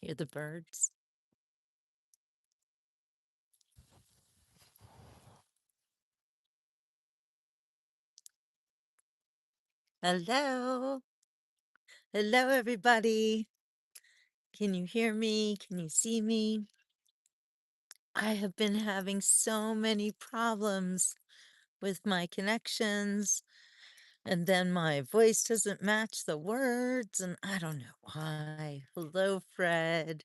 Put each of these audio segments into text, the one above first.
Hear the birds? Hello. Hello, everybody. Can you hear me? Can you see me? I have been having so many problems with my connections, and then my voice doesn't match the words, and I don't know why. Hello, Fred.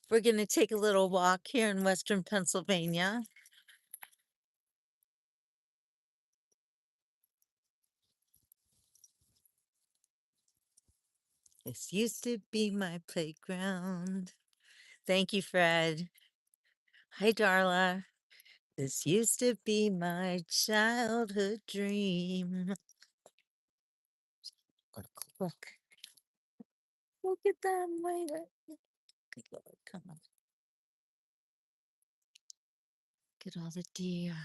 We're going to take a little walk here in Western Pennsylvania. This used to be my playground. Thank you, Fred. Hi, Darla. This used to be my childhood dream. Look, look. Look at them later. Come on. Look at all the deer.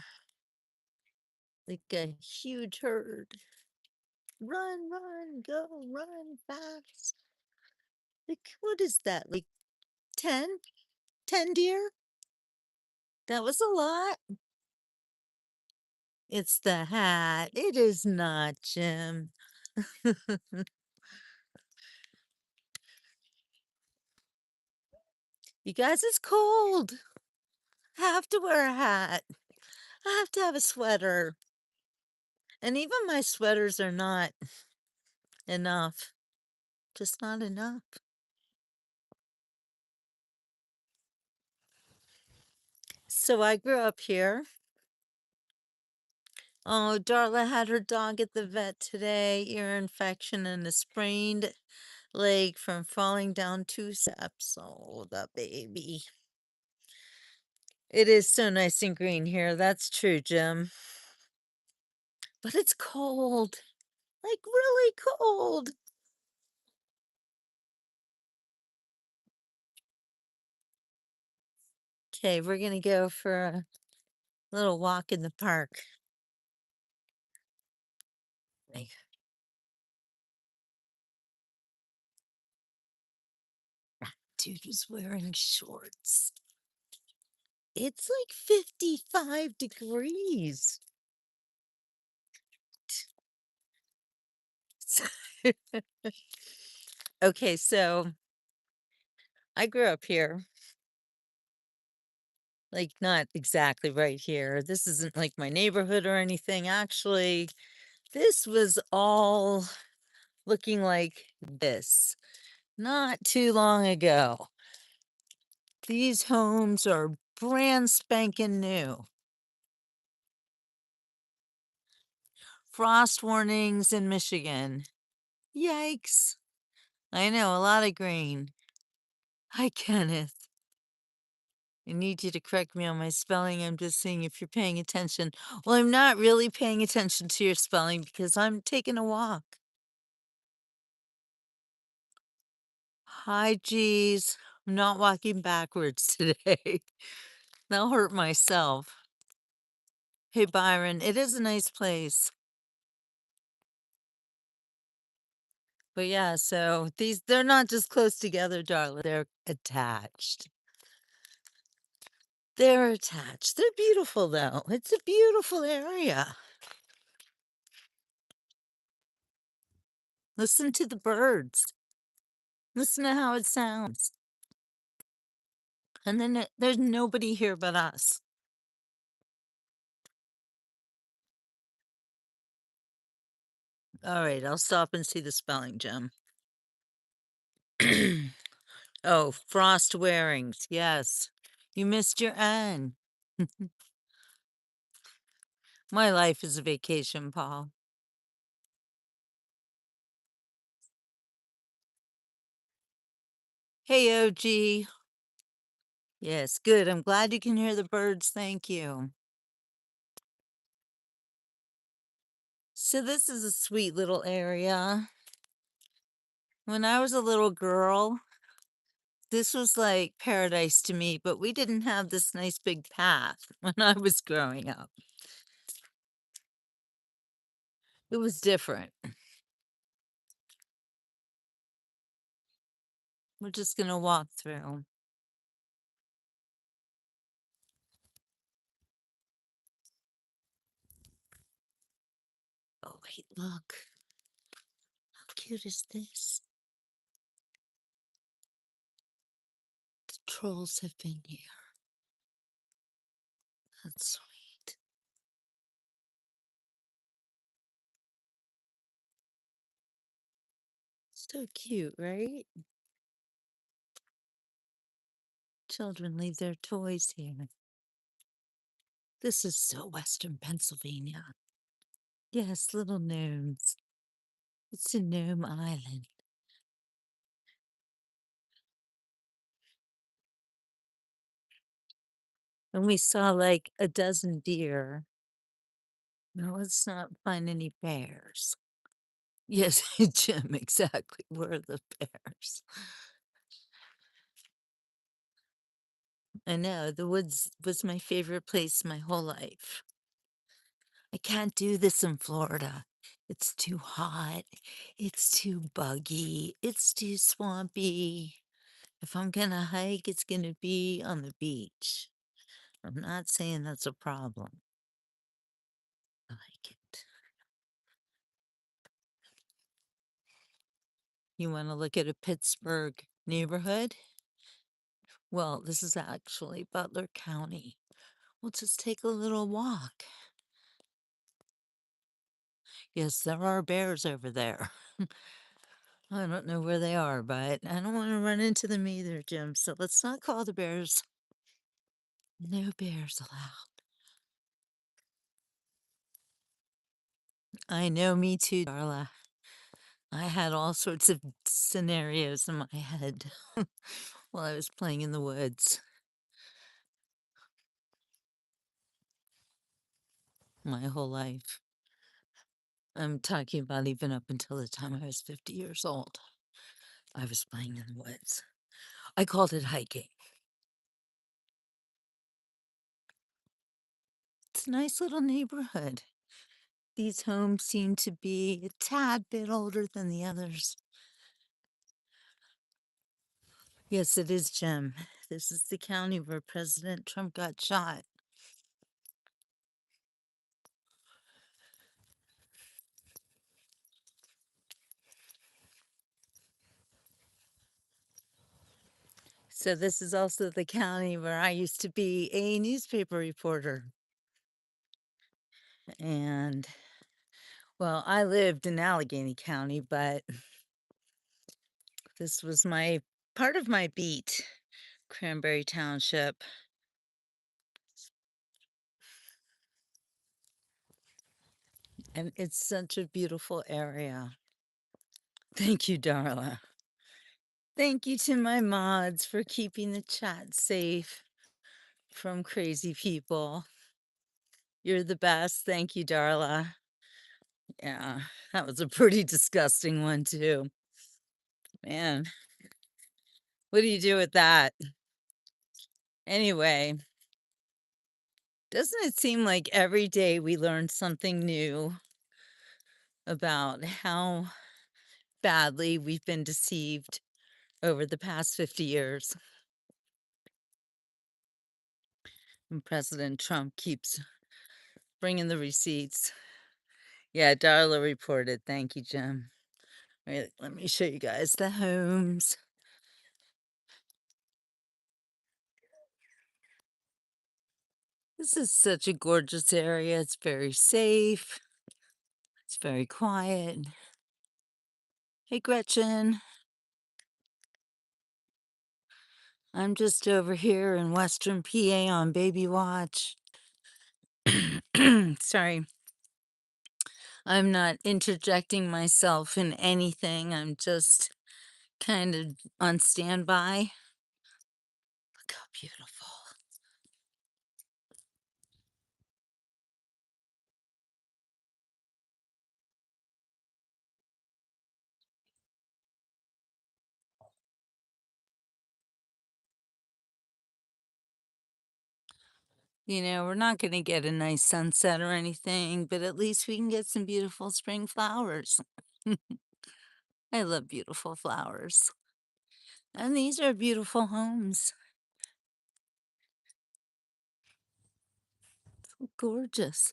Like a huge herd. Run, run, go, run fast. Like, what is that? Like 10? 10 deer? That was a lot. It's the hat. It is not, Jim. You guys, it's cold. I have to wear a hat. I have to have a sweater. And even my sweaters are not enough. Just not enough. So I grew up here. Oh, Darla had her dog at the vet today, ear infection and a sprained leg from falling down 2 steps. Oh, the baby. It is so nice and green here. That's true, Jim. But it's cold. Like really cold. Okay, we're gonna go for a little walk in the park. Like, dude was wearing shorts. It's like 55 degrees. Okay, so I grew up here, like not exactly right here. This isn't like my neighborhood or anything. Actually, this was all looking like this not too long ago. These homes are brand spanking new. Frost warnings in Michigan. Yikes. I know, a lot of green. Hi, Kenneth. I need you to correct me on my spelling. I'm just seeing if you're paying attention. Well, I'm not really paying attention to your spelling because I'm taking a walk. Hi, geez. I'm not walking backwards today. That'll hurt myself. Hey, Byron, it is a nice place. But yeah, so they're not just close together, darling. They're attached. They're attached. They're beautiful, though. It's a beautiful area. Listen to the birds. Listen to how it sounds. And then there's nobody here but us. All right, I'll stop and see the spelling, Jim. Oh, frost wearings. Yes. You missed your N. My life is a vacation, Paul. Hey, OG. Yes, good. I'm glad you can hear the birds. Thank you. So this is a sweet little area. When I was a little girl, this was like paradise to me, but we didn't have this nice big path when I was growing up. It was different. We're just gonna walk through. Oh, wait, look. How cute is this? The trolls have been here. That's sweet. So cute, right? Children leave their toys here. This is so Western Pennsylvania. Yes, little gnomes. It's a gnome island. And we saw like a dozen deer. No, let's not find any bears. Yes, Jim, exactly. Where are the bears? I know, the woods was my favorite place my whole life. I can't do this in Florida. It's too hot. It's too buggy. It's too swampy. If I'm gonna hike, it's gonna be on the beach. I'm not saying that's a problem. I like it. You want to look at a Pittsburgh neighborhood? Well, this is actually Butler County. We'll just take a little walk. Yes, there are bears over there. I don't know where they are, but I don't want to run into them either, Jim. So let's not call the bears. No bears allowed. I know, me too, Darla. I had all sorts of scenarios in my head while I was playing in the woods my whole life. I'm talking about even up until the time I was 50 years old. I was playing in the woods. I called it hiking. It's a nice little neighborhood. These homes seem to be a tad bit older than the others. Yes, it is, Jim. This is the county where President Trump got shot. So this is also the county where I used to be a newspaper reporter. And well, I lived in Allegheny County, but this was my part of my beat, Cranberry Township. And it's such a beautiful area. Thank you, Darla. Thank you to my mods for keeping the chat safe from crazy people. You're the best. Thank you, Darla. Yeah, that was a pretty disgusting one, too. Man, what do you do with that? Anyway, doesn't it seem like every day we learn something new about how badly we've been deceived over the past 50 years? And President Trump keeps bringing the receipts. Yeah, Darla reported. Thank you, Jim. Wait, let me show you guys the homes. This is such a gorgeous area. It's very safe. It's very quiet. Hey, Gretchen. I'm just over here in Western PA on baby watch. Sorry. I'm not interjecting myself in anything. I'm just kind of on standby. Look how beautiful. We're not gonna get a nice sunset or anything, but at least we can get some beautiful spring flowers. I love beautiful flowers. And these are beautiful homes. Gorgeous.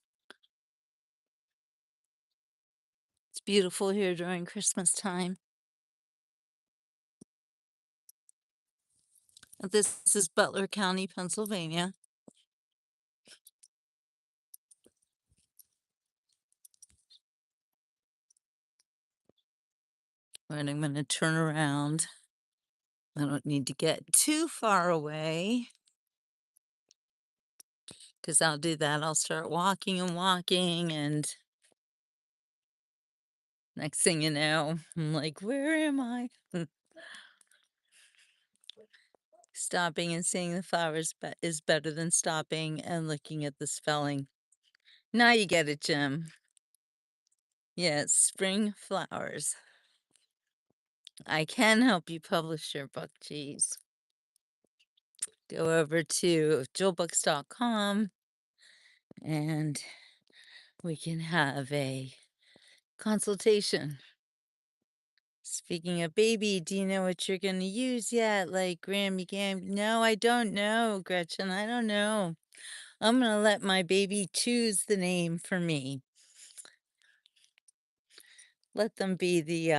It's beautiful here during Christmas time. This is Butler County, Pennsylvania. And I'm gonna turn around. I don't need to get too far away because I'll do that. I'll start walking and walking, and next thing you know, I'm like, where am I? Stopping and seeing the flowers is better than stopping and looking at the spelling. Now you get it, Jim. Yes, spring flowers. I can help you publish your book, geez. Go over to jewelbooks.com and we can have a consultation. Speaking of baby, do you know what you're going to use yet? Like Grammy Gam? No, I don't know, Gretchen. I don't know. I'm going to let my baby choose the name for me. Let them be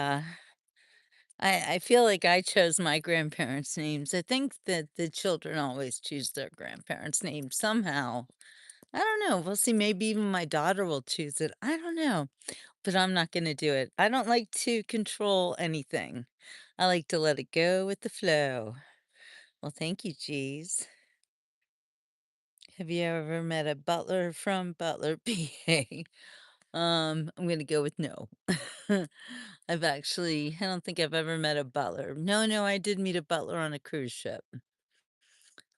I feel like I chose my grandparents' names. I think that the children always choose their grandparents' names somehow. I don't know. We'll see. Maybe even my daughter will choose it. I don't know. But I'm not gonna do it. I don't like to control anything. I like to let it go with the flow. Well, thank you, Jeez. Have you ever met a butler from Butler, PA? I'm gonna go with no. I don't think I've ever met a butler. No, no, I did meet a butler on a cruise ship.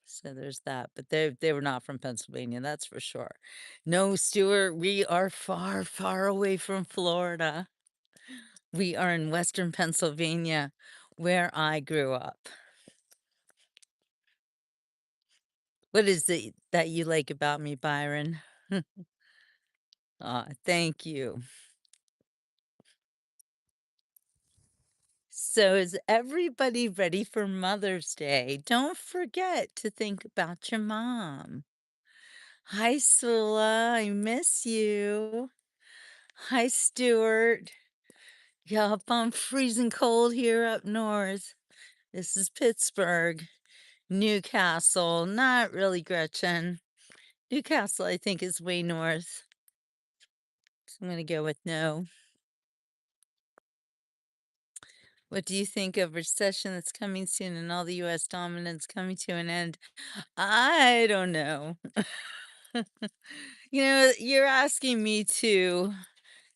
So there's that, but they were not from Pennsylvania, that's for sure. No, Stuart, we are far, far away from Florida. We are in Western Pennsylvania, where I grew up. What is it that you like about me, Byron? Aw, thank you. So is everybody ready for Mother's Day? Don't forget to think about your mom. Hi, Sula, I miss you. Hi, Stuart. Yup, I'm freezing cold here up north. This is Pittsburgh. Newcastle, not really Gretchen. Newcastle, I think, is way north. So I'm gonna go with no. What do you think of recession that's coming soon and all the US dominance coming to an end? I don't know. You're asking me to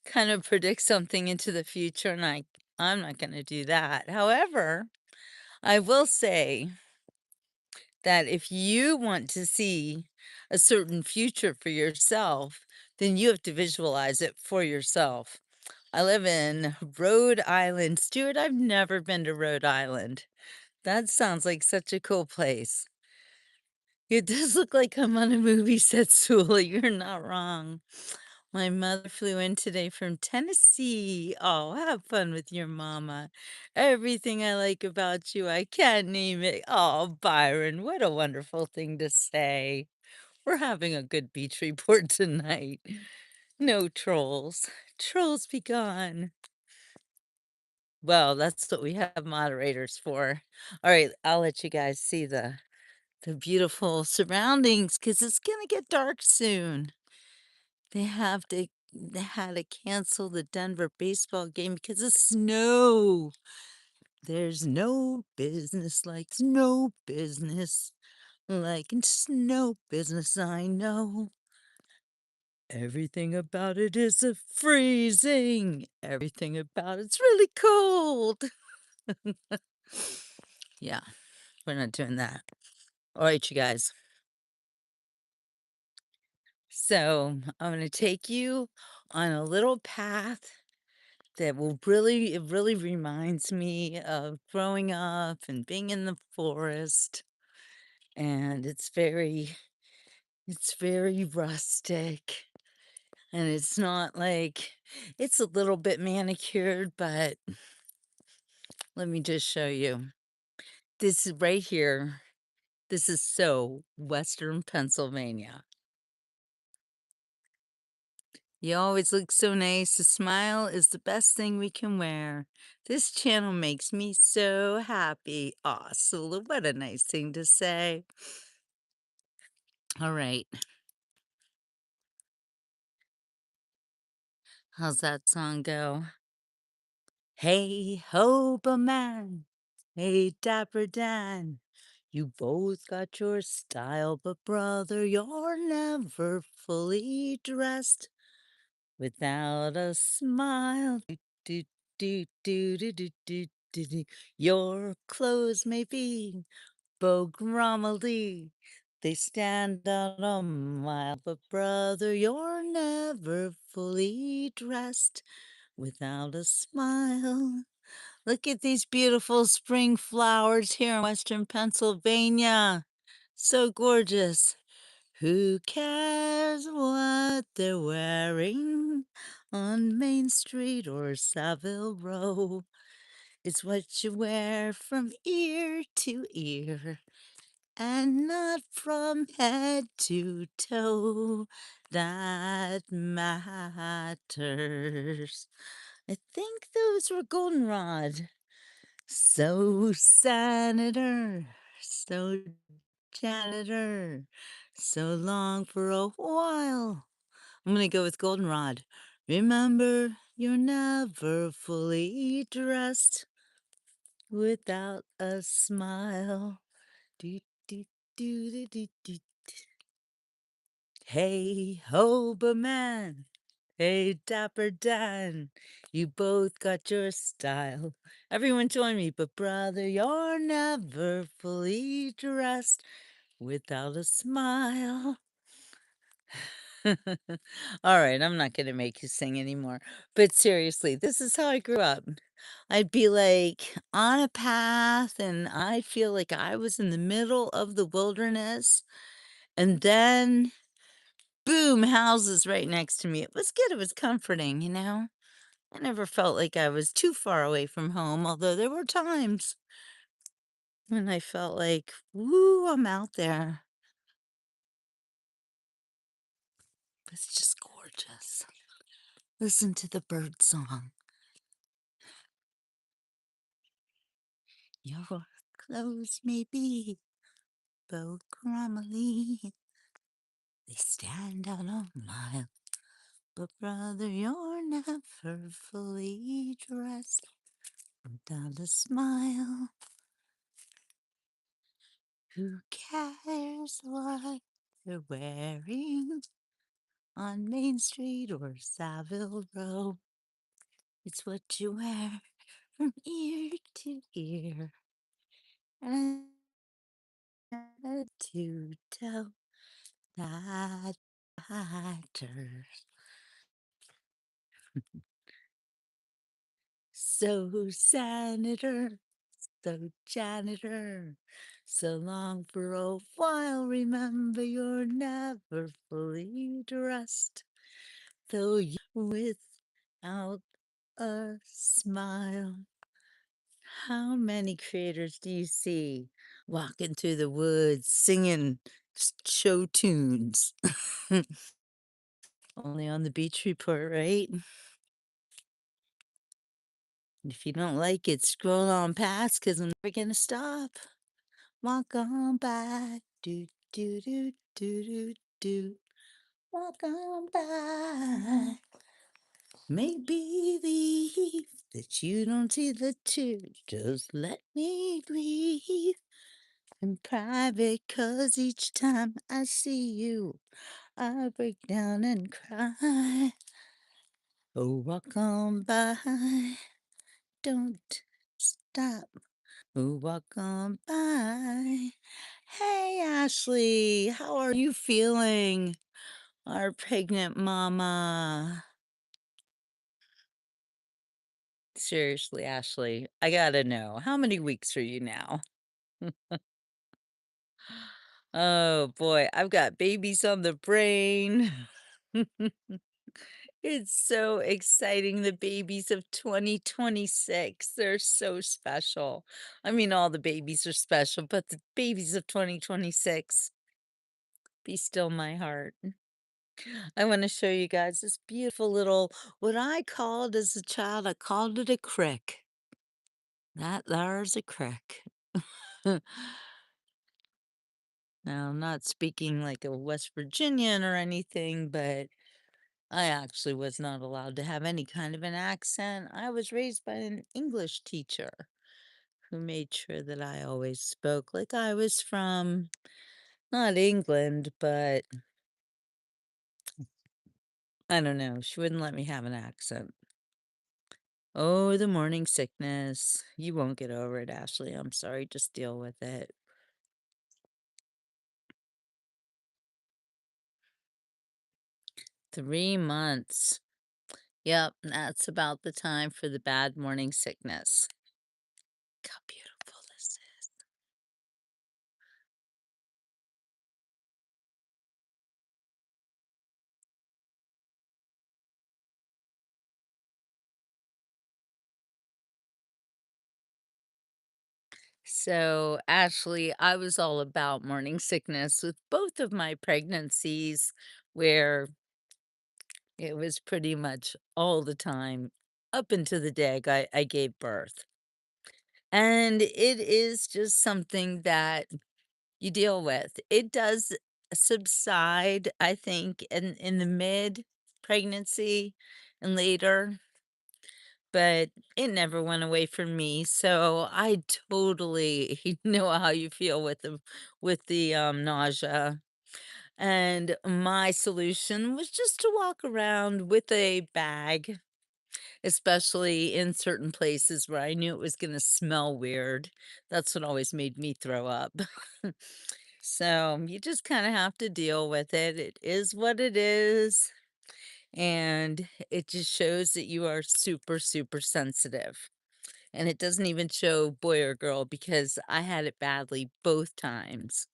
kind of predict something into the future, and I'm not gonna do that. However, I will say that if you want to see a certain future for yourself, then you have to visualize it for yourself. I live in Rhode Island. Stuart, I've never been to Rhode Island. That sounds like such a cool place. It does look like I'm on a movie set, Sula. You're not wrong. My mother flew in today from Tennessee. Oh, have fun with your mama. Everything I like about you, I can't name it. Oh, Byron, what a wonderful thing to say. We're having a good beach report tonight. No trolls. Trolls be gone. Well, that's what we have moderators for. All right, I'll let you guys see the beautiful surroundings because it's gonna get dark soon. They had to cancel the Denver baseball game because of snow. There's no business like snow business. Like in snow business, I know. Everything about it is a freezing. Everything about it's really cold. Yeah, we're not doing that. All right, you guys. So I'm going to take you on a little path that it really reminds me of growing up and being in the forest. And it's very It's very rustic, and it's not like it's a little bit manicured, but let me just show you. This is right here. This is so Western Pennsylvania. You always look so nice. A smile is the best thing we can wear. This channel makes me so happy. Aw, Sula, what a nice thing to say. All right. How's that song go? Hey, ho, man. Hey, Dapper Dan. You both got your style, but brother, you're never fully dressed without a smile. Do, do, do, do, do, do, do, do. Your clothes may be Bogrommely. They stand out a mile, but brother, you're never fully dressed without a smile. Look at these beautiful spring flowers here in Western Pennsylvania. So gorgeous. Who cares what they're wearing on Main Street or Savile Row? It's what you wear from ear to ear and not from head to toe that matters. I think those were goldenrod. So, Senator, so, janitor, so long for a while. I'm gonna go with goldenrod. Remember, you're never fully dressed without a smile. Do, do, do, do, do, do. Hey, Hoberman. Hey, Dapper Dan. You both got your style. Everyone join me, but brother, you're never fully dressed without a smile. All right, I'm not going to make you sing anymore. But seriously, this is how I grew up. I'd be like on a path, and I feel like I was in the middle of the wilderness. And then, boom, houses right next to me. It was good. It was comforting, you know? I never felt like I was too far away from home, although there were times when I felt like, woo, I'm out there. It's just gorgeous. Listen to the bird song. Your clothes may be bow crumbly. They stand out a mile. But brother, you're never fully dressed without a smile. Who cares what they're wearing on Main Street or Savile Row? It's what you wear from ear to ear and head to toe that matters. So, Senator, so, janitor, so long for a while. Remember, you're never fully dressed, though you without a smile. How many creators do you see walking through the woods singing show tunes? Only on the beach report, right? If you don't like it, scroll on past because I'm never gonna stop. Walk on by, do do do do do do. Walk on by. Make believe that you don't see the tears. Just let me grieve in private, 'cause each time I see you, I break down and cry. Oh, walk on by, don't stop. Oh, walk on by. Hey, Ashley, how are you feeling? Our pregnant mama. Seriously, Ashley, I gotta know, how many weeks are you now? Oh boy, I've got babies on the brain. It's so exciting, the babies of 2026. They're so special. I mean, all the babies are special, but the babies of 2026, be still my heart. I want to show you guys this beautiful little, what I called as a child, I called it a crick. That there's a crick. Now, I'm not speaking like a West Virginian or anything, but I actually was not allowed to have any kind of an accent. I was raised by an English teacher who made sure that I always spoke like I was from not England, but I don't know. She wouldn't let me have an accent. Oh, the morning sickness. You won't get over it, Ashley. I'm sorry. Just deal with it. 3 months. Yep, that's about the time for the bad morning sickness. Look how beautiful this is. So, Ashley, I was all about morning sickness with both of my pregnancies, where it was pretty much all the time up until the day I gave birth. And it is just something that you deal with. It does subside, I think, in the mid pregnancy and later, but it never went away from me. So I totally know how you feel with the nausea. And my solution was just to walk around with a bag, especially in certain places where I knew it was going to smell weird. That's what always made me throw up. So you just kind of have to deal with it. It is what it is. And it just shows that you are super, super sensitive. And it doesn't even show boy or girl because I had it badly both times.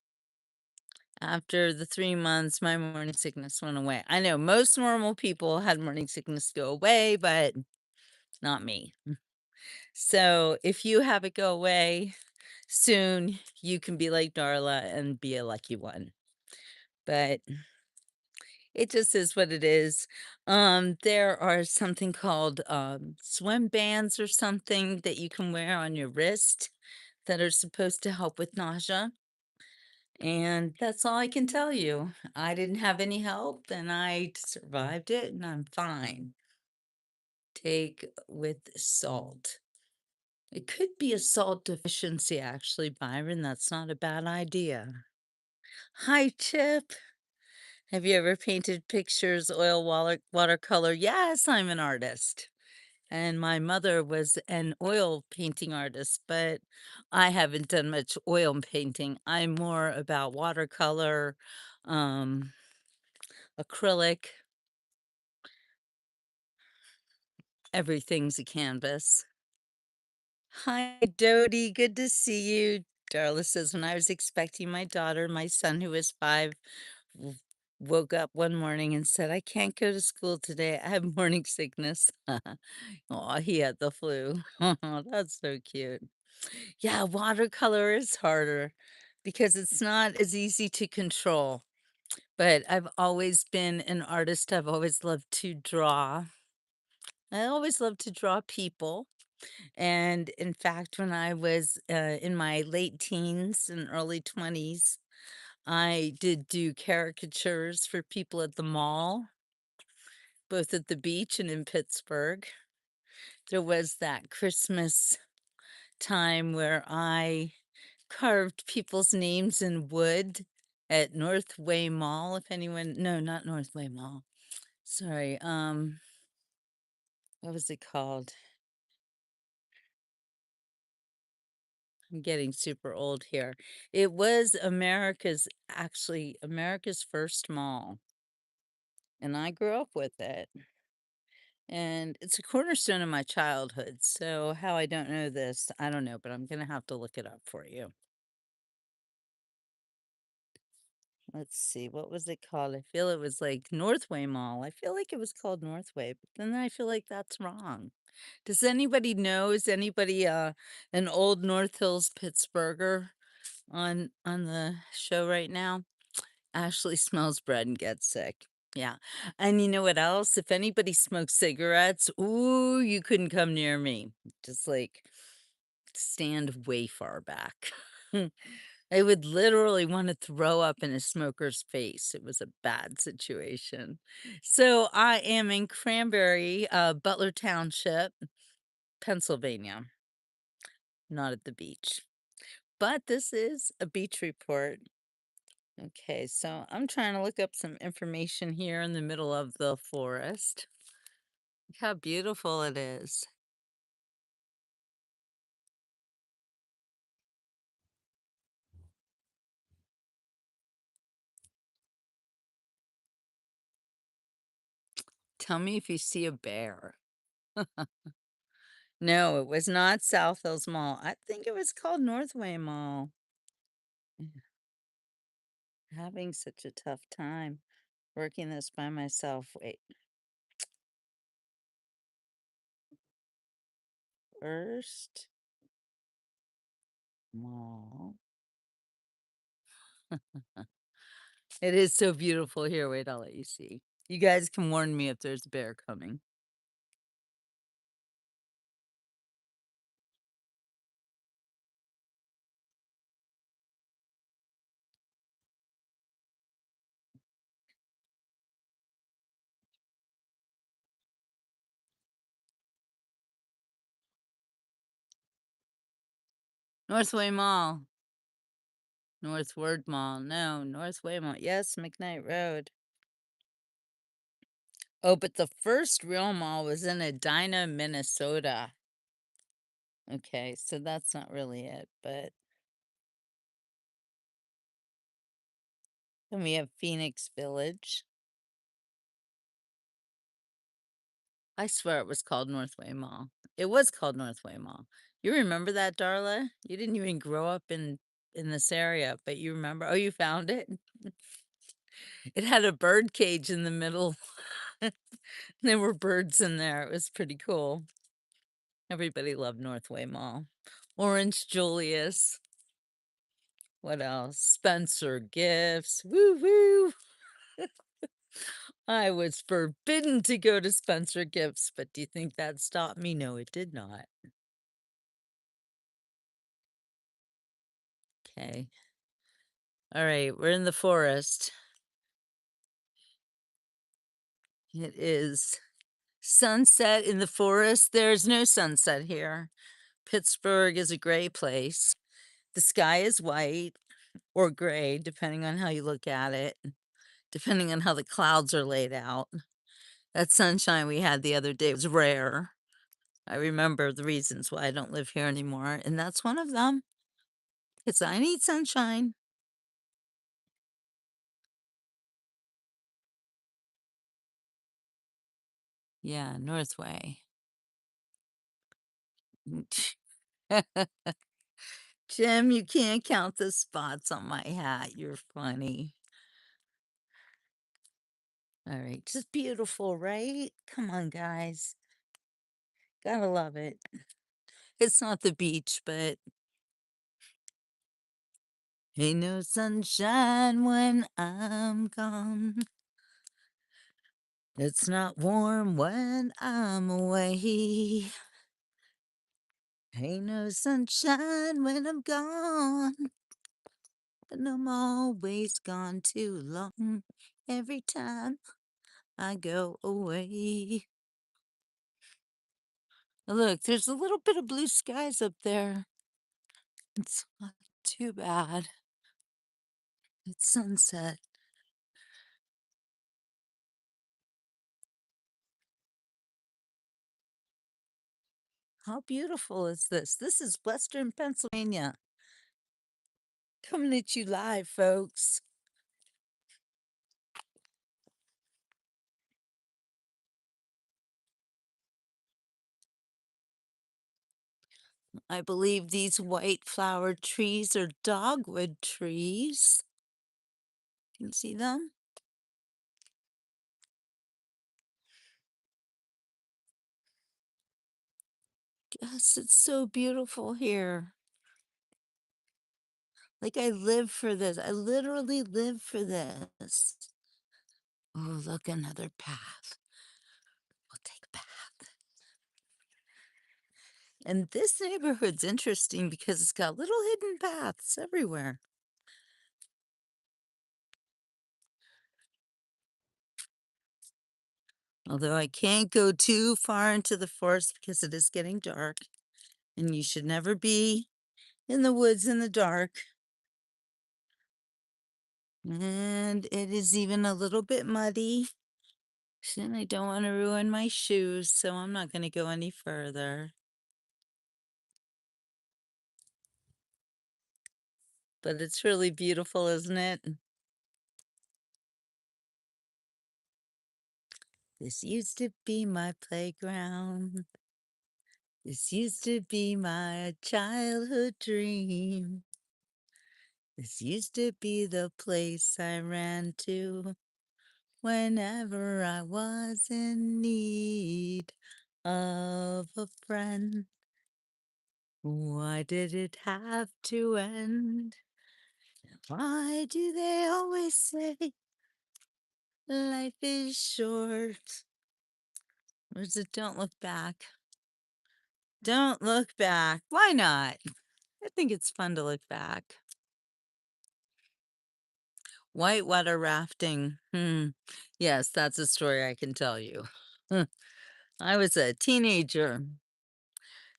After the 3 months, my morning sickness went away. I know most normal people had morning sickness go away, but not me. So if you have it go away soon, you can be like Darla and be a lucky one. But it just is what it is. There are something called swim bands or something that you can wear on your wrist that are supposed to help with nausea. And that's all I can tell you. I didn't have any help and I survived it and I'm fine. Take with salt. It could be a salt deficiency, actually, Byron. That's not a bad idea. Hi, Chip. Have you ever painted pictures, oil watercolor? Yes, I'm an artist. And my mother was an oil painting artist, but I haven't done much oil painting. I'm more about watercolor, um, acrylic, everything's a canvas. Hi, Dodie. Good to see you. Darla says, when I was expecting my daughter, my son, who was 5, w- woke up one morning and said, I can't go to school today. I have morning sickness. Oh, he had the flu. That's so cute. Yeah, watercolor is harder because it's not as easy to control. But I've always been an artist. I've always loved to draw. I always loved to draw people. And in fact, when I was in my late teens and early 20s, I did do caricatures for people at the mall, both at the beach and in Pittsburgh. There was that Christmas time where I carved people's names in wood at Northway Mall, if anyone, no, not Northway Mall. Sorry, what was it called? I'm getting super old here. It was America's first mall, and I grew up with it. And it's a cornerstone of my childhood. So how I don't know this, I don't know, but I'm gonna have to look it up for you. Let's see, what was it called? I feel it was like Northway Mall. I feel like it was called Northway, but then I feel like that's wrong. Does anybody know? Is anybody an old North Hills Pittsburgher on the show right now? Ashley smells bread and gets sick. Yeah. And you know what else? If anybody smokes cigarettes, ooh, you couldn't come near me. Just like stand way far back. I would literally want to throw up in a smoker's face. It was a bad situation. So I am in Cranberry, Butler Township, Pennsylvania, not at the beach. But this is a beach report. Okay, so I'm trying to look up some information here in the middle of the forest. Look how beautiful it is. Tell me if you see a bear. No, it was not South Hills Mall. I think it was called Northway Mall. Having such a tough time working this by myself. Wait, first mall. It is so beautiful here. Wait, I'll let you see. You guys can warn me if there's a bear coming. Northway Mall. Northward Mall. No, Northway Mall. Yes, McKnight Road. Oh, but the first real mall was in Edina, Minnesota. Okay, so that's not really it, but then we have Phoenix Village. I swear it was called Northway Mall. It was called Northway Mall. You remember that, Darla? You didn't even grow up in this area, but you remember. Oh, you found it? It had a bird cage in the middle. There were birds in there. It was pretty cool. Everybody loved Northway Mall. Orange Julius. What else? Spencer Gifts. Woo woo. I was forbidden to go to Spencer Gifts, but do you think that stopped me? No, it did not. Okay. All right, we're in the forest. It is sunset in the forest. There's no sunset here. Pittsburgh is a gray place. The sky is white or gray, depending on how you look at it, depending on how the clouds are laid out. That sunshine we had the other day was rare. I remember the reasons why I don't live here anymore, and that's one of them. Because I need sunshine. Yeah, Northway. Jim, you can't count the spots on my hat. You're funny. All right, just beautiful, right? Come on, guys. Gotta love it. It's not the beach, but ain't no sunshine when I'm gone. It's not warm when I'm away. Ain't no sunshine when I'm gone. And I'm always gone too long every time I go away. Look, there's a little bit of blue skies up there. It's not too bad. It's sunset. How beautiful is this? This is Western Pennsylvania. Coming at you live, folks. I believe these white flowered trees are dogwood trees. Can you see them? Yes, it's so beautiful here. Like I live for this. I literally live for this. Oh, look, another path. We'll take a path. And this neighborhood's interesting because it's got little hidden paths everywhere. Although I can't go too far into the forest because it is getting dark, and you should never be in the woods in the dark. And it is even a little bit muddy. And I don't want to ruin my shoes, so I'm not going to go any further. But it's really beautiful, isn't it? This used to be my playground. This used to be my childhood dream. This used to be the place I ran to whenever I was in need of a friend. Why did it have to end? Why do they always say life is short? Or is it don't look back? Don't look back. Why not? I think it's fun to look back. Whitewater rafting. Yes, that's a story I can tell you. I was a teenager.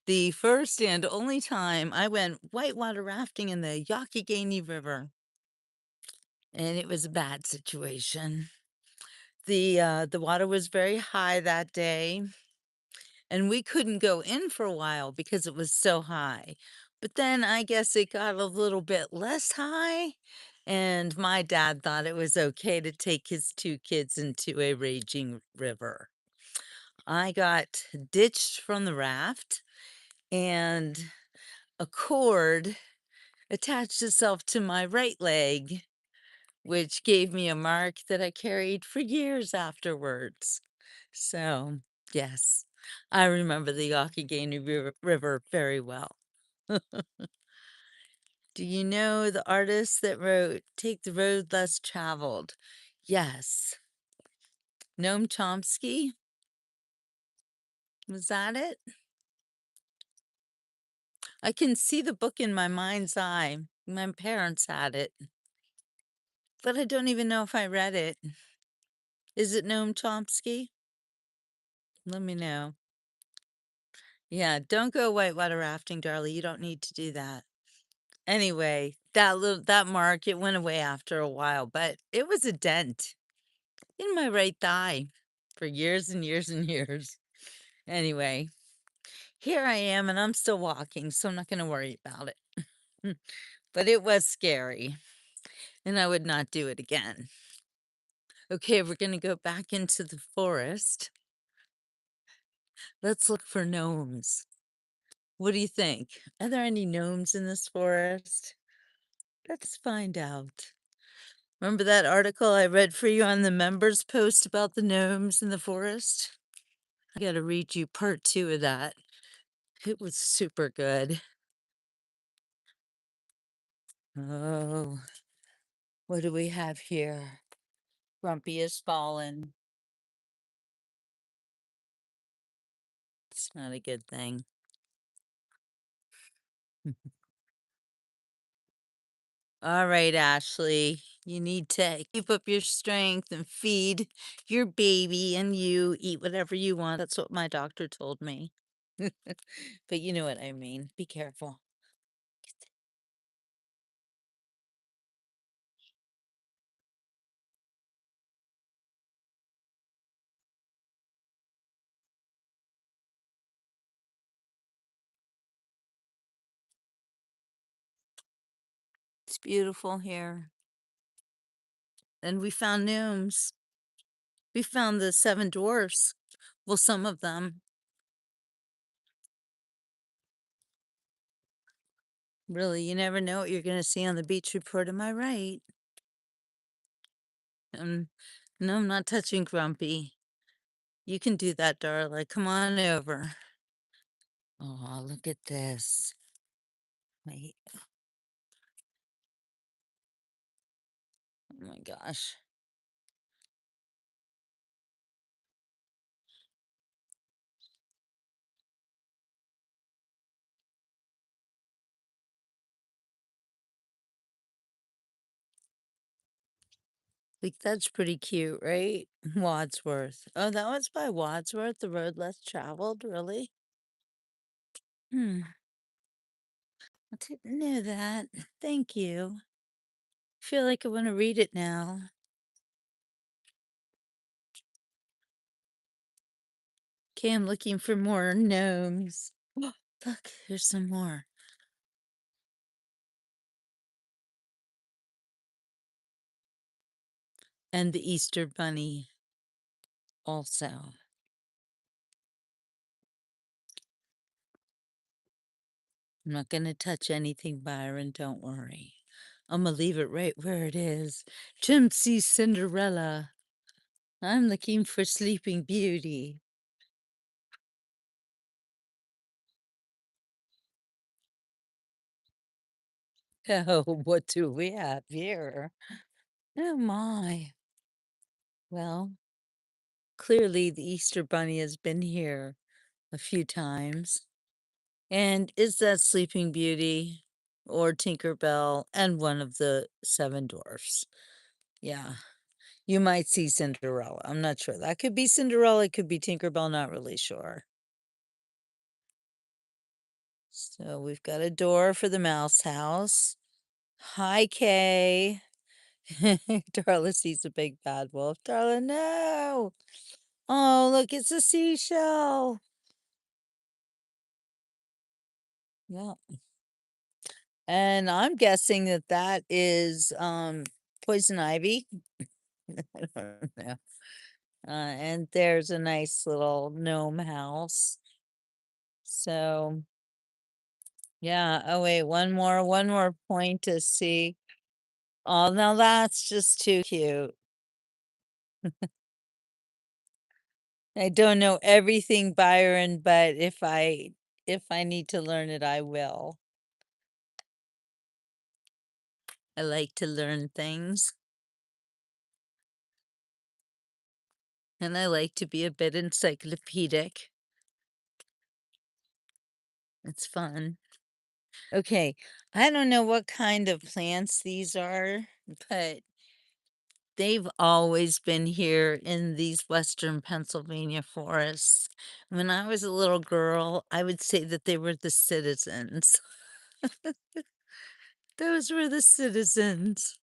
The first and only time I went whitewater rafting in the Youghiogheny River, and it was a bad situation. The water was very high that day, and we couldn't go in for a while because it was so high. But then I guess it got a little bit less high, and my dad thought it was okay to take his two kids into a raging river. I got ditched from the raft, and a cord attached itself to my right leg, which gave me a mark that I carried for years afterwards. So, yes, I remember the Youghiogheny River very well. Do you know the artist that wrote Take the Road Less Traveled? Yes. Noam Chomsky? Was that it? I can see the book in my mind's eye. My parents had it, but I don't even know if I read it. Is it Noam Chomsky? Let me know. Yeah, don't go whitewater rafting, darling. You don't need to do that. Anyway, that mark, it went away after a while, but it was a dent in my right thigh for years and years and years. Anyway, here I am and I'm still walking, so I'm not going to worry about it. But it was scary, and I would not do it again. Okay, we're going to go back into the forest. Let's look for gnomes. What do you think? Are there any gnomes in this forest? Let's find out. Remember that article I read for you on the members post about the gnomes in the forest? I got to read you part two of that. It was super good. Oh, what do we have here? Grumpy has fallen. It's not a good thing. All right, Ashley, you need to keep up your strength and feed your baby, and you eat whatever you want. That's what my doctor told me. But you know what I mean. Be careful. It's beautiful here. And we found gnomes. We found the seven dwarfs. Well, some of them. Really, you never know what you're going to see on the beach report. Am I right? No, I'm not touching Grumpy. You can do that, Darla. Come on over. Oh, look at this. Wait. Oh my gosh. Like, that's pretty cute, right? Wadsworth. Oh, that was by Wadsworth, The Road Less Traveled, really? Hmm. I didn't know that. Thank you. Feel like I want to read it now. Okay, I'm looking for more gnomes. Look, here's some more. And the Easter Bunny also. I'm not going to touch anything, Byron. Don't worry. I'm going to leave it right where it is. Gypsy Cinderella. I'm looking for Sleeping Beauty. Oh, what do we have here? Oh my. Well, clearly the Easter Bunny has been here a few times. And is that Sleeping Beauty or Tinkerbell and one of the seven dwarfs? Yeah. You might see Cinderella. I'm not sure. That could be Cinderella, it could be Tinkerbell, not really sure. So we've got a door for the mouse house. Hi, Kay. Darla sees a big bad wolf. Darla, no. Oh, look, it's a seashell. Yeah. And I'm guessing that that is poison ivy. I don't know. And there's a nice little gnome house. So, yeah. Oh, wait, one more point to see. Oh, now that's just too cute. I don't know everything, Byron, but if I need to learn it, I will. I like to learn things, and I like to be a bit encyclopedic. It's fun. Okay, I don't know what kind of plants these are, but they've always been here in these Western Pennsylvania forests. When I was a little girl, I would say that they were the citizens. Those were the citizens.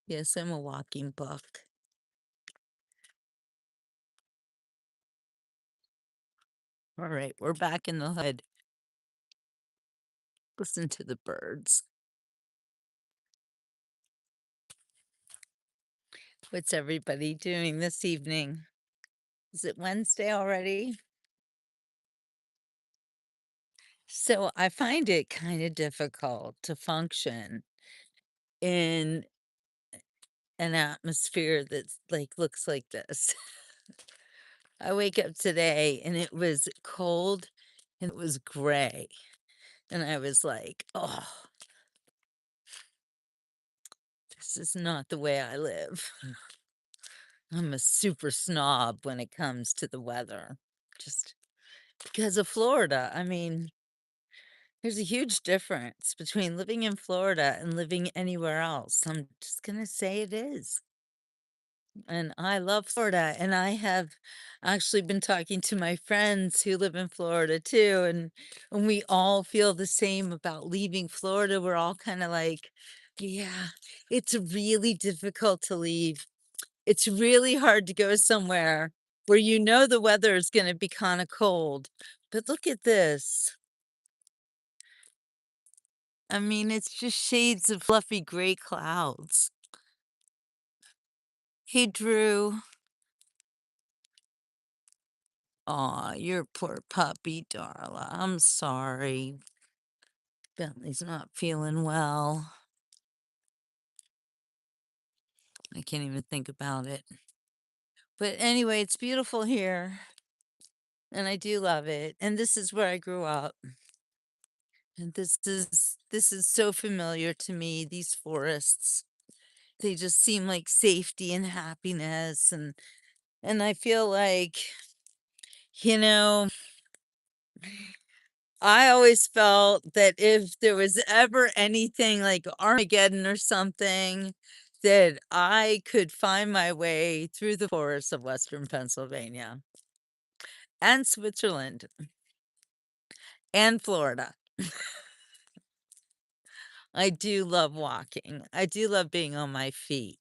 Yes, I'm a walking book. All right, we're back in the hood. Listen to the birds. What's everybody doing this evening? Is it Wednesday already? So I find it kind of difficult to function in an atmosphere that's like looks like this. I wake up today and it was cold and it was gray. And I was like, oh, this is not the way I live. I'm a super snob when it comes to the weather, just because of Florida. I mean, there's a huge difference between living in Florida and living anywhere else. I'm just going to say it is. And I love Florida. And I have actually been talking to my friends who live in Florida too. And we all feel the same about leaving Florida. We're all kind of like, yeah, it's really difficult to leave. It's really hard to go somewhere where you know the weather is going to be kind of cold. But look at this. I mean, it's just shades of fluffy gray clouds. Hey, Drew. Aw, your poor puppy, Darla. I'm sorry. Bentley's not feeling well. I can't even think about it. But anyway, it's beautiful here, and I do love it. And this is where I grew up. And this is so familiar to me, these forests. They just seem like safety and happiness and I feel like, you know, I always felt that if there was ever anything like Armageddon or something, that I could find my way through the forests of Western Pennsylvania and Switzerland and Florida. I do love walking. I do love being on my feet.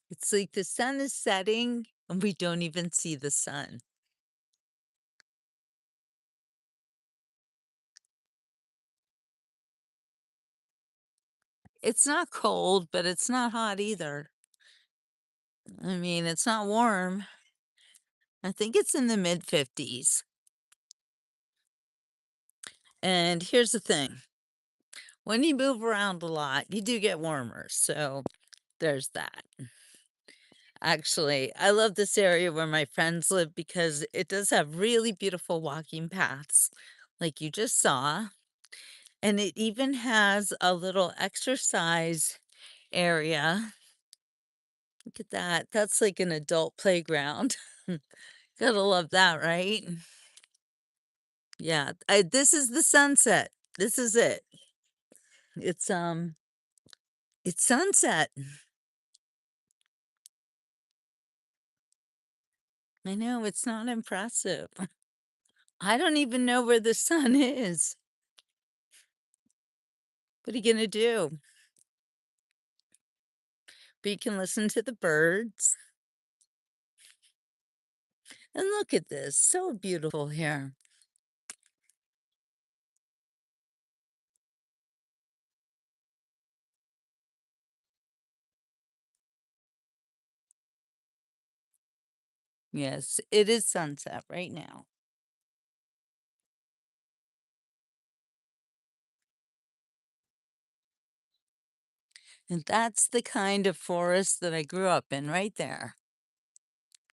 It's like the sun is setting and we don't even see the sun. It's not cold, but it's not hot either. I mean, it's not warm. I think it's in the mid 50s. And here's the thing, when you move around a lot, you do get warmer. So there's that. Actually, I love this area where my friends live because it does have really beautiful walking paths, like you just saw. And it even has a little exercise area. Look at that. That's like an adult playground. Gotta love that, right? Yeah, this is the sunset. This is it. It's it's sunset. I know it's not impressive. I don't even know where the sun is. What are you gonna do? But you can listen to the birds. And look at this, so beautiful here. Yes, it is sunset right now. And that's the kind of forest that I grew up in right there.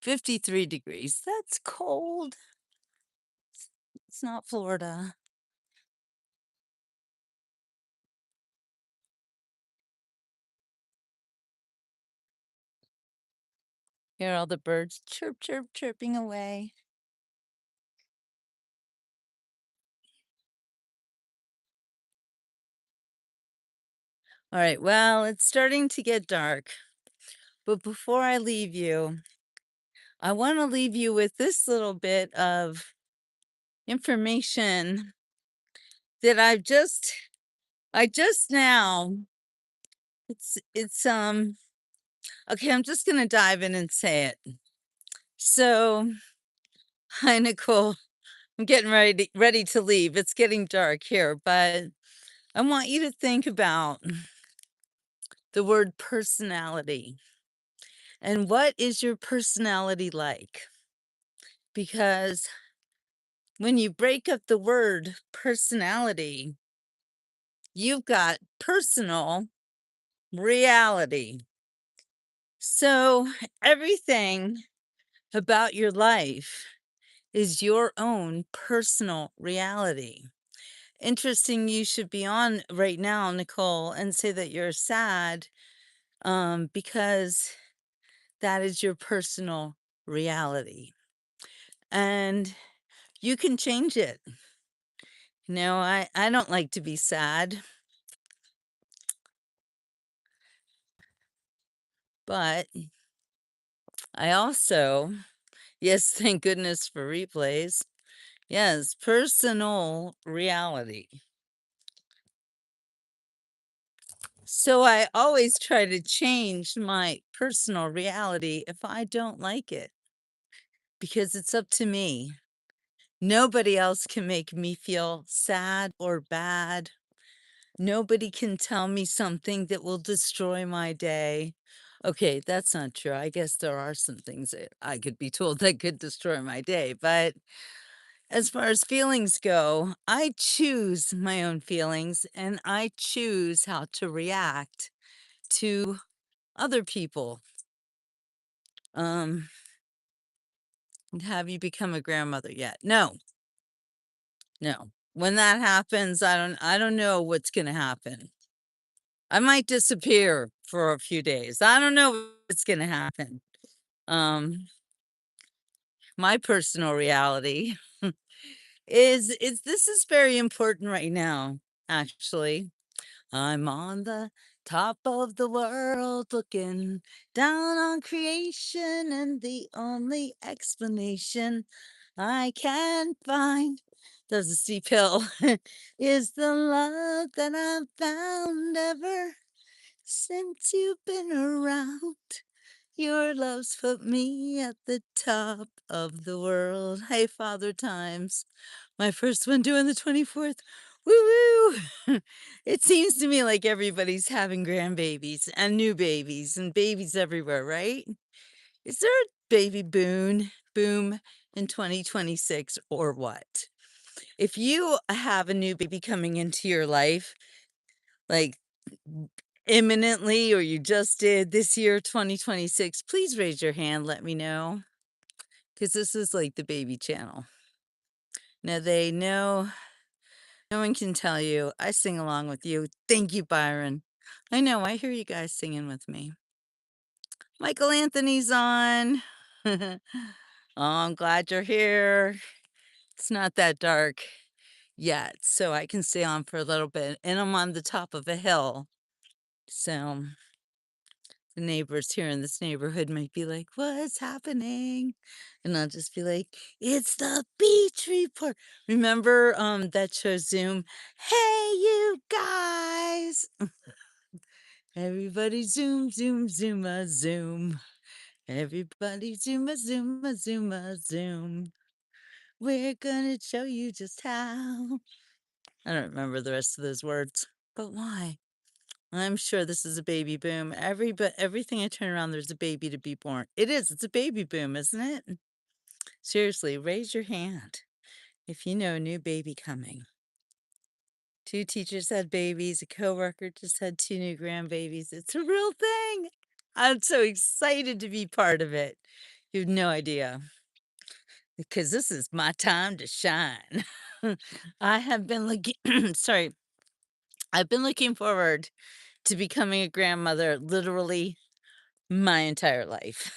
53 degrees. That's cold. It's not Florida. Hear all the birds chirp, chirp, chirping away. All right, well, it's starting to get dark. But before I leave you, I want to leave you with this little bit of information that I just now it's okay, I'm just going to dive in and say it. So, hi Nicole. I'm getting ready to leave. It's getting dark here, but I want you to think about the word personality. And what is your personality like? Because when you break up the word personality, you've got personal reality. So everything about your life is your own personal reality. Interesting, you should be on right now, Nicole, and say that you're sad because that is your personal reality. And you can change it. I don't like to be sad, but I also, yes, thank goodness for replays. Yes, personal reality. So I always try to change my personal reality if I don't like it because it's up to me. Nobody else can make me feel sad or bad. Nobody can tell me something that will destroy my day. Okay, that's not true. I guess there are some things that I could be told that could destroy my day, but As far as feelings go, I choose my own feelings and I choose how to react to other people. Um, have you become a grandmother yet? No, no. When that happens, I don't know what's gonna happen. I might disappear for a few days. I don't know what's gonna happen. Um, my personal reality is this is very important right now, actually. I'm on the top of the world looking down on creation, and the only explanation I can find, there's a steep hill, is the love that I've found ever since you've been around. Your love's put me at the top of the world. Hey, Father Times. My first one due on the 24th. Woo woo! It seems to me like everybody's having grandbabies and new babies and babies everywhere, right? Is there a baby boom in 2026 or what? If you have a new baby coming into your life, like imminently, or you just did this year, 2026, please raise your hand. Let me know. Because this is like the baby channel. Now they know no one can tell you. I sing along with you. Thank you, Byron. I know, I hear you guys singing with me. Michael Anthony's on. Oh, I'm glad you're here. It's not that dark yet, so I can stay on for a little bit. And I'm on the top of a hill. So the neighbors here in this neighborhood might be like, "What's happening?" And I'll just be like, "It's the beach report." Remember that show Zoom? Hey, you guys. Everybody zoom, zoom, zoom, a zoom. Everybody zoom, a zoom, a zoom, a zoom. We're gonna show you just how. I don't remember the rest of those words, but why? I'm sure this is a baby boom. Everything I turn around, there's a baby to be born. It is. It's a baby boom, isn't it? Seriously, raise your hand if you know a new baby coming. Two teachers had babies. A coworker just had two new grandbabies. It's a real thing. I'm so excited to be part of it. You have no idea because this is my time to shine. I have been looking, sorry, I've been looking forward to becoming a grandmother literally my entire life.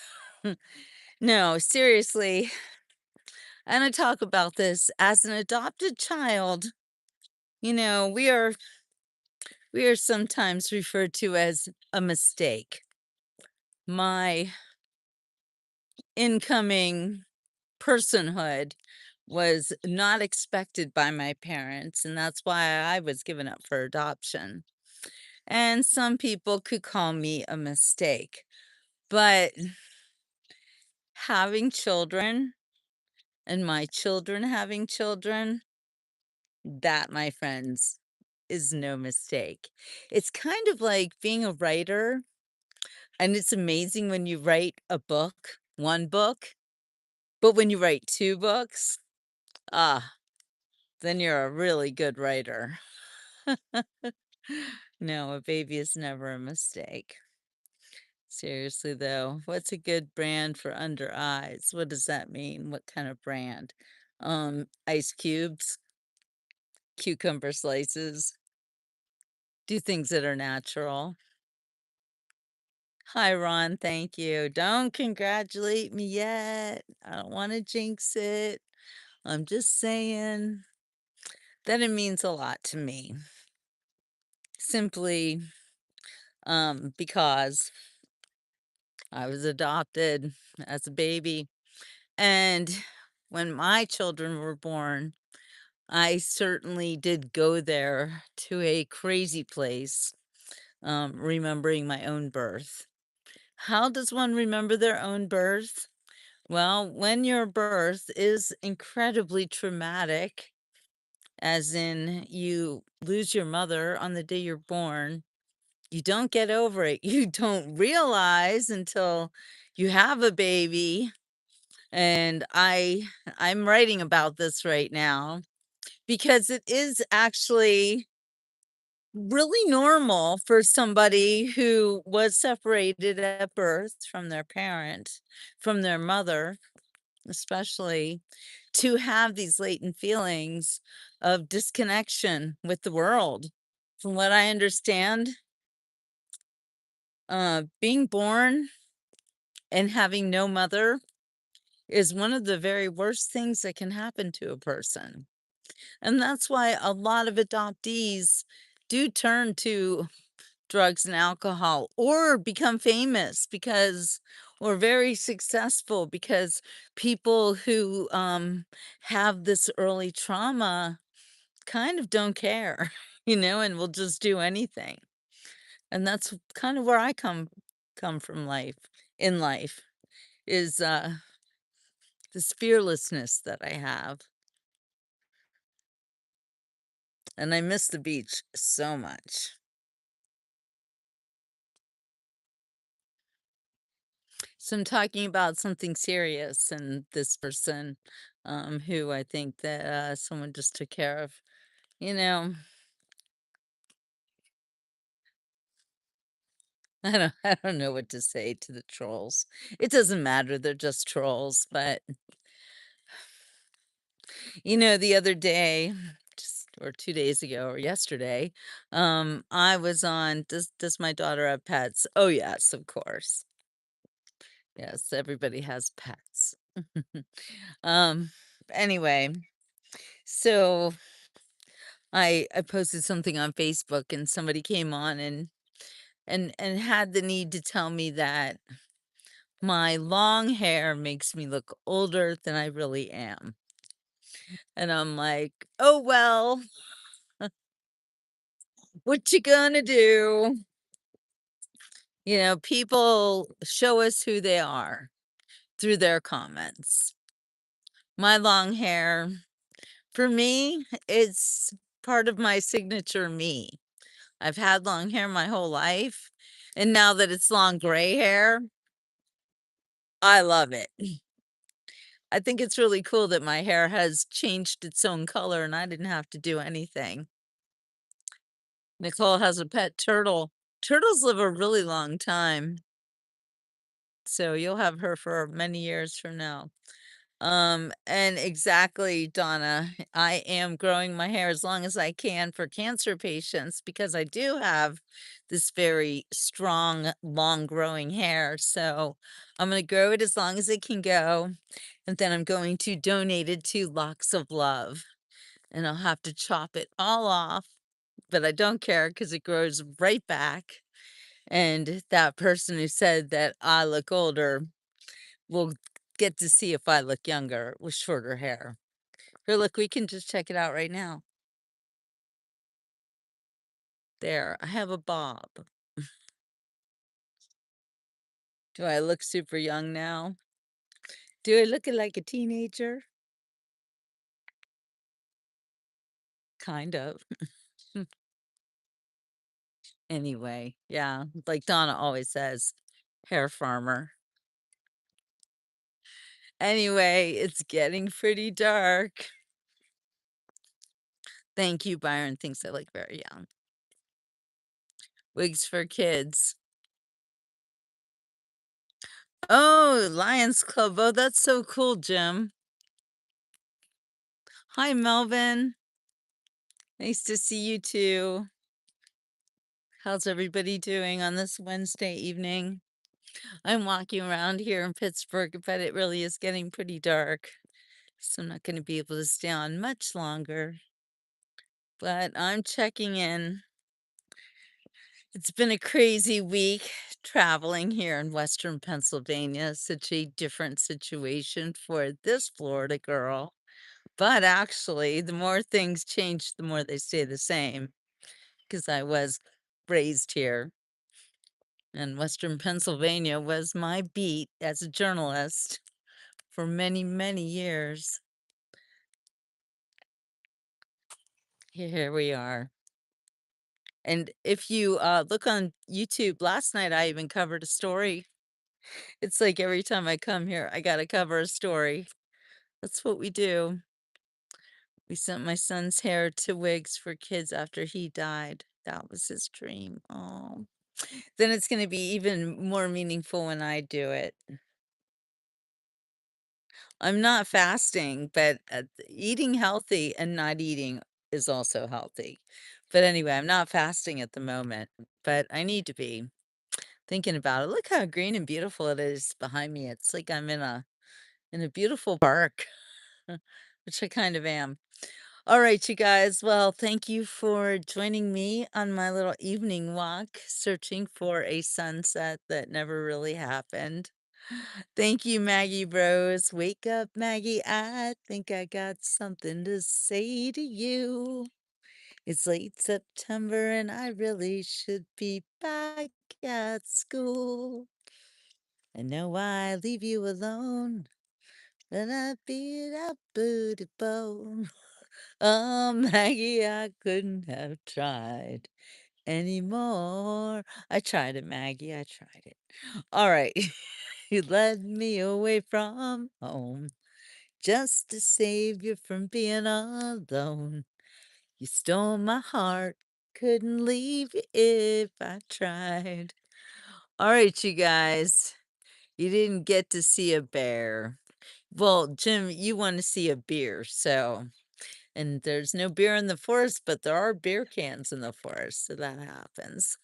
No, seriously, I'm gonna talk about this. As an adopted child, we are sometimes referred to as a mistake. My incoming personhood was not expected by my parents, and that's why I was given up for adoption. And some people could call me a mistake, but having children and my children having children, that, my friends, is no mistake. It's kind of like being a writer, and it's amazing when you write a book, one book, but when you write two books, ah, then you're a really good writer. No, a baby is never a mistake. Seriously, though, what's a good brand for under eyes? What does that mean? What kind of brand? Ice cubes, cucumber slices, do things that are natural. Hi, Ron. Thank you. Don't congratulate me yet. I don't want to jinx it. I'm just saying that it means a lot to me. Simply because I was adopted as a baby. And when my children were born, I certainly did go there to a crazy place, remembering my own birth. How does one remember their own birth? Well, when your birth is incredibly traumatic, as in you lose your mother on the day you're born, you don't get over it. You don't realize until you have a baby And I'm writing about this right now because it is actually really normal for somebody who was separated at birth from their parent, from their mother, especially, to have these latent feelings of disconnection with the world. From what I understand, being born and having no mother is one of the very worst things that can happen to a person. And that's why a lot of adoptees do turn to drugs and alcohol or become famous because or very successful because people who have this early trauma kind of don't care, and will just do anything. And that's kind of where I come from in life is this fearlessness that I have. And I miss the beach so much. So I'm talking about something serious and this person, who I think that someone just took care of. You know, I don't know what to say to the trolls. It doesn't matter, they're just trolls. But the other day, just or 2 days ago or yesterday, I was on. Does my daughter have pets? Oh yes, of course. Yes, everybody has pets. um. Anyway, so I posted something on Facebook and somebody came on and had the need to tell me that my long hair makes me look older than I really am. And I'm like, "Oh well, what you gonna do?" People show us who they are through their comments. My long hair, for me, it's part of my signature me. I've had long hair my whole life, and now that it's long gray hair, I love it. I think it's really cool that my hair has changed its own color and I didn't have to do anything. Nicole has a pet turtle. Turtles live a really long time, so you'll have her for many years from now. And exactly, Donna, I am growing my hair as long as I can for cancer patients because I do have this very strong, long growing hair. So I'm going to grow it as long as it can go. And then I'm going to donate it to Locks of Love. And I'll have to chop it all off, but I don't care because it grows right back. And that person who said that I look older will get to see if I look younger with shorter hair. Here, look, we can just check it out right now. There, I have a bob. Do I look super young now? Do I look like a teenager? Kind of. Anyway, yeah, like Donna always says, hair farmer. Anyway, it's getting pretty dark. Thank you, Byron thinks I look very young. Wigs for kids. Oh, Lions Club. Oh, that's so cool, Jim. Hi, Melvin. Nice to see you too. How's everybody doing on this Wednesday evening? I'm walking around here in Pittsburgh, but it really is getting pretty dark. So I'm not going to be able to stay on much longer. But I'm checking in. It's been a crazy week traveling here in Western Pennsylvania. Such a different situation for this Florida girl. But actually, the more things change, the more they stay the same because I was raised here. And Western Pennsylvania was my beat as a journalist for many, many years. Here we are. And if you look on YouTube, last night I even covered a story It's like every time I come here, I gotta cover a story. That's what we do. We sent my son's hair to wigs for kids after he died. That was his dream. Oh, then it's gonna be even more meaningful when I do it. I'm not fasting, but, eating healthy and not eating is also healthy. But anyway, I'm not fasting at the moment, but I need to be. Thinking about it, look how green and beautiful it is behind me. It's like I'm in a beautiful park, which I kind of am. All right, you guys. Well, thank you for joining me on my little evening walk, searching for a sunset that never really happened. Thank you, Maggie Bros. Wake up, Maggie. I think I got something to say to you. It's late September and I really should be back at school. I know I leave you alone, but I beat up booty bone. Oh, Maggie, I couldn't have tried anymore. I tried it, Maggie. I tried it. All right. You led me away from home just to save you from being alone. You stole my heart, couldn't leave you if I tried. All right, you guys. You didn't get to see a bear. Well, Jim, you want to see a beer, so and there's no beer in the forest, but there are beer cans in the forest, so that happens.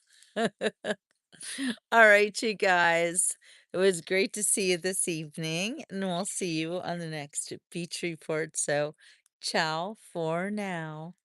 All right, you guys. It was great to see you this evening, and we'll see you on the next beach report. So, ciao for now.